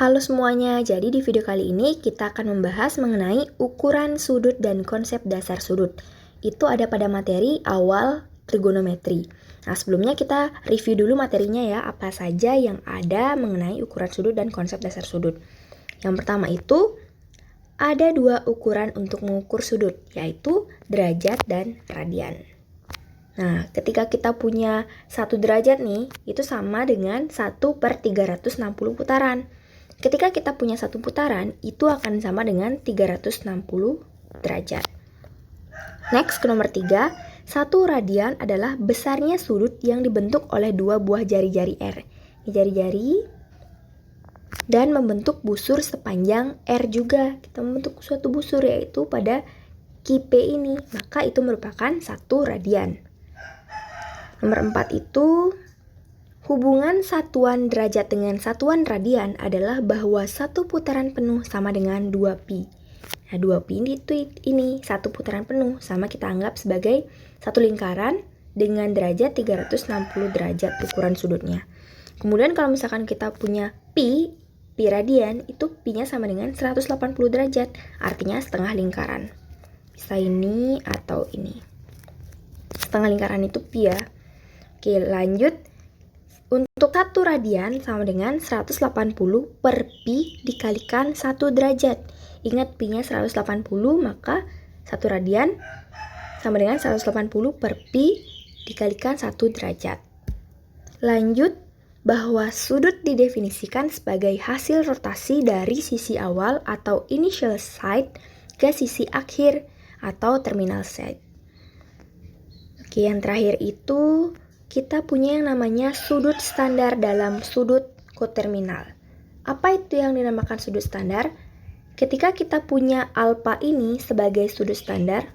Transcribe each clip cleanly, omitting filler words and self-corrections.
Halo semuanya, jadi di video kali ini kita akan membahas mengenai ukuran sudut dan konsep dasar sudut. Itu ada pada materi awal trigonometri. Nah, sebelumnya kita review dulu materinya ya, apa saja yang ada mengenai ukuran sudut dan konsep dasar sudut. Yang pertama itu, ada dua ukuran untuk mengukur sudut, yaitu derajat dan radian. Nah, ketika kita punya 1 derajat nih, itu sama dengan 1/360 putaran. Ketika kita punya 1 putaran, itu akan sama dengan 360 derajat. Next, ke nomor 3. 1 radian adalah besarnya sudut yang dibentuk oleh 2 buah jari-jari R. Ini jari-jari dan membentuk busur sepanjang R juga. Kita membentuk suatu busur yaitu pada KP ini. Maka itu merupakan 1 radian. Nomor 4 itu, hubungan satuan derajat dengan satuan radian adalah bahwa 1 putaran penuh sama dengan 2pi. Nah, 2pi ini 1 putaran penuh, sama kita anggap sebagai 1 lingkaran dengan derajat 360 derajat ukuran sudutnya. Kemudian kalau misalkan kita punya pi radian, itu pi-nya sama dengan 180 derajat, artinya setengah lingkaran. Bisa ini atau ini. Setengah lingkaran itu pi ya. Oke, lanjut. Untuk 1 radian sama dengan 180 per pi dikalikan 1 derajat. Ingat pi-nya 180, maka 1 radian sama dengan 180 per pi dikalikan 1 derajat. Lanjut, bahwa sudut didefinisikan sebagai hasil rotasi dari sisi awal atau initial side ke sisi akhir atau terminal side. Oke, yang terakhir itu kita punya yang namanya sudut standar dalam sudut koterminal. Apa itu yang dinamakan sudut standar? Ketika kita punya alfa ini sebagai sudut standar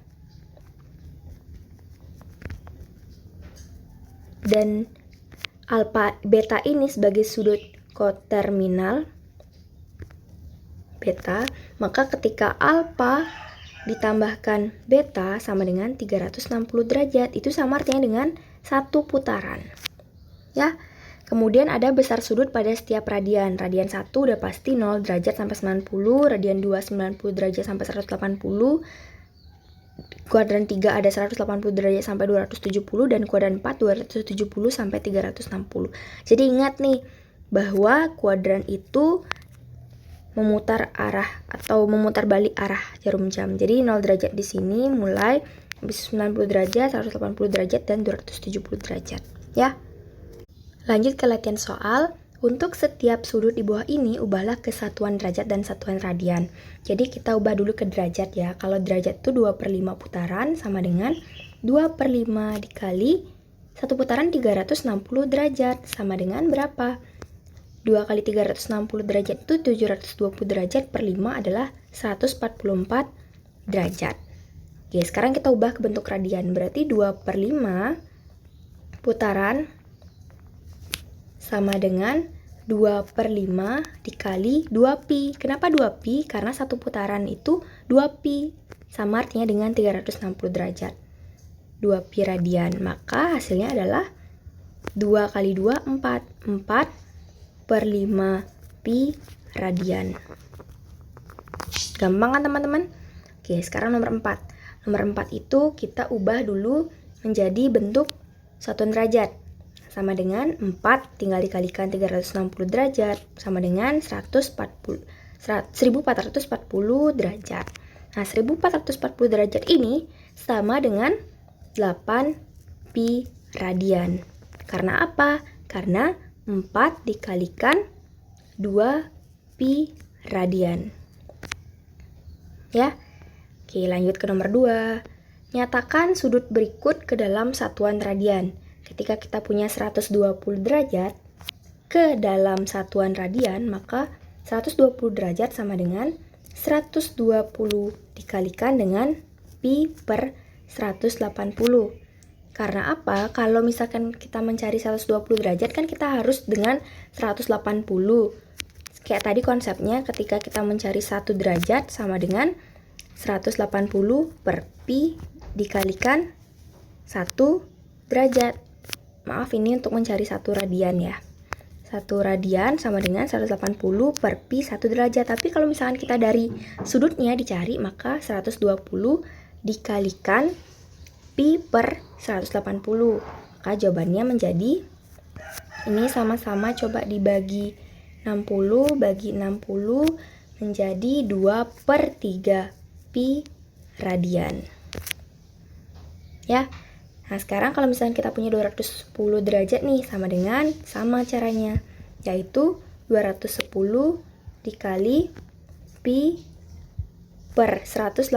dan beta ini sebagai sudut koterminal beta, maka ketika alfa ditambahkan beta sama dengan 360 derajat, itu sama artinya dengan 1 putaran. Ya. Kemudian ada besar sudut pada setiap radian. Radian 1 udah pasti 0 derajat sampai 90, radian 2 90 derajat sampai 180, kuadran 3 ada 180 derajat sampai 270, dan kuadran 4 270 sampai 360. Jadi ingat nih bahwa kuadran itu memutar arah atau memutar balik arah jarum jam. Jadi 0 derajat di sini mulai habis 90 derajat, 180 derajat, dan 270 derajat. Ya. Lanjut ke latihan soal. Untuk setiap sudut di bawah ini, ubahlah ke satuan derajat dan satuan radian. Jadi kita ubah dulu ke derajat ya. Kalau derajat itu 2/5 putaran sama dengan 2/5 dikali 1 putaran 360 derajat. Sama dengan berapa? 2 kali 360 derajat itu 720 derajat per 5 adalah 144 derajat. Oke, sekarang kita ubah ke bentuk radian. Berarti 2/5 putaran sama dengan 2/5 dikali 2pi. Kenapa 2pi? Karena 1 putaran itu 2pi. Sama artinya dengan 360 derajat. 2pi radian. Maka hasilnya adalah 2 kali 2, 4. 4/5 pi radian. Gampang kan teman-teman? Oke, sekarang nomor 4. Nomor 4 itu kita ubah dulu menjadi bentuk satuan derajat. Sama dengan 4 tinggal dikalikan 360 derajat sama dengan 1440 derajat. Nah, 1440 derajat ini sama dengan 8 pi radian. Karena apa? Karena 4 dikalikan 2 pi radian. Ya. Oke, lanjut ke nomor 2. Nyatakan sudut berikut ke dalam satuan radian. Ketika kita punya 120 derajat ke dalam satuan radian, maka 120 derajat sama dengan 120 dikalikan dengan pi per 180. Karena apa? Kalau misalkan kita mencari 120 derajat kan kita harus dengan 180. Kayak tadi konsepnya ketika kita mencari 1 derajat sama dengan 180 per pi dikalikan 1 derajat. Maaf, ini untuk mencari 1 radian ya. 1 radian sama dengan 180 per pi 1 derajat. Tapi kalau misalkan kita dari sudutnya dicari, maka 120 dikalikan pi per 180. Maka jawabannya menjadi, ini sama-sama coba dibagi 60, bagi 60 menjadi 2 per 3 pi radian. Ya. Nah, sekarang kalau misalnya kita punya 210 derajat nih, sama caranya, yaitu 210 dikali pi per 180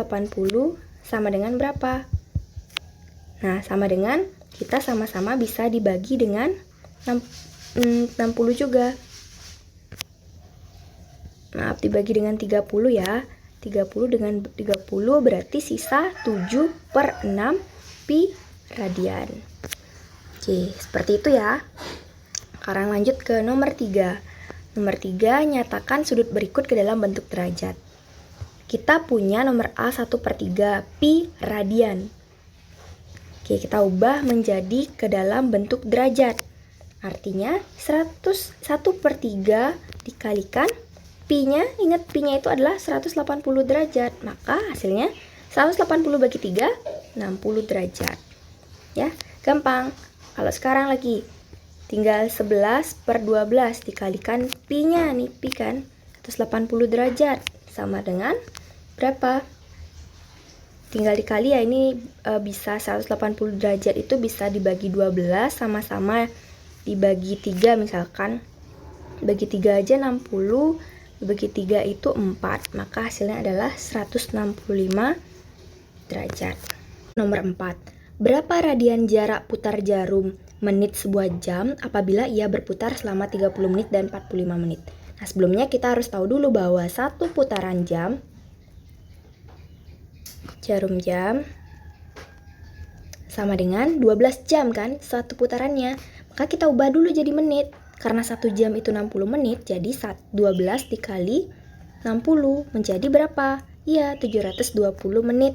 sama dengan berapa? Nah, sama dengan, kita sama-sama bisa dibagi dengan 60 juga. Maaf, dibagi dengan 30 ya. 30 dengan 30 berarti sisa 7 per 6 pi radian. Oke, seperti itu ya. Sekarang lanjut ke nomor 3. Nomor 3, nyatakan sudut berikut ke dalam bentuk derajat. Kita punya nomor A 1 per 3 pi radian. Oke, kita ubah menjadi ke dalam bentuk derajat. Artinya 101 per 3 dikalikan pi-nya, ingat pi-nya itu adalah 180 derajat. Maka hasilnya 180 bagi 3, 60 derajat. Ya, gampang. Kalau sekarang lagi, tinggal 11 per 12 dikalikan pi-nya, nih pi kan, 180 derajat. Sama dengan berapa? Tinggal dikali ya, ini bisa 180 derajat itu bisa dibagi 12, sama-sama dibagi 3 misalkan. Bagi 3 aja 60, dibagi 3 itu 4. Maka hasilnya adalah 165 derajat. Nomor 4. Berapa radian jarak putar jarum menit sebuah jam apabila ia berputar selama 30 menit dan 45 menit? Nah, sebelumnya kita harus tahu dulu bahwa satu putaran jarum jam sama dengan 12 jam kan, satu putarannya. Maka kita ubah dulu jadi menit. Karena 1 jam itu 60 menit, jadi 12 dikali 60 menjadi berapa? Iya, 720 menit.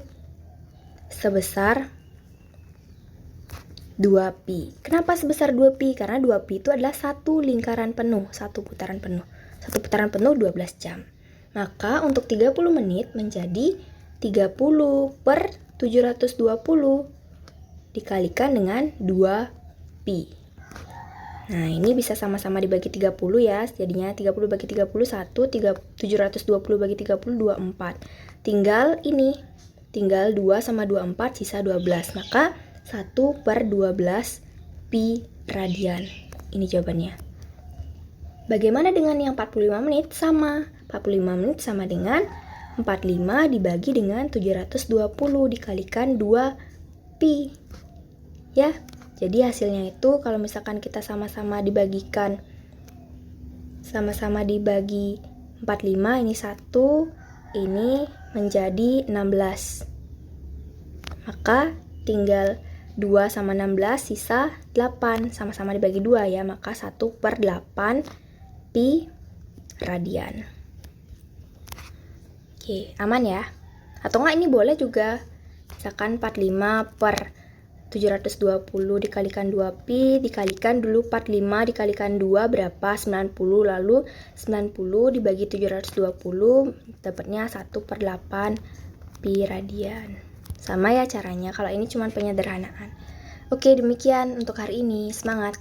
Sebesar 2pi. Kenapa sebesar 2pi? Karena 2pi itu adalah satu lingkaran penuh, satu putaran penuh. Satu putaran penuh 12 jam. Maka untuk 30 menit menjadi 30 per 720 dikalikan dengan 2pi. Nah, ini bisa sama-sama dibagi 30 ya. Jadinya 30 bagi 30 1, 720 bagi 30 24. Tinggal ini, tinggal 2 sama 24 sisa 12. Maka 1 per 12 pi radian. Ini jawabannya. Bagaimana dengan yang 45 menit? Sama. 45 menit sama dengan 45 dibagi dengan 720 dikalikan 2 pi. Ya, jadi hasilnya itu kalau misalkan kita sama-sama dibagi 45, ini 1, ini menjadi 16. Maka tinggal 2 sama 16 sisa 8, sama-sama dibagi 2 ya, maka 1 per 8 pi radian. Oke, aman ya? Atau enggak ini boleh juga, misalkan 45 per 720 dikalikan 2pi, dikalikan dulu 45 dikalikan 2 berapa? 90, lalu 90 dibagi 720 dapatnya 1 per 8 pi radian. Sama ya caranya, kalau ini cuma penyederhanaan. Oke, demikian untuk hari ini. Semangat!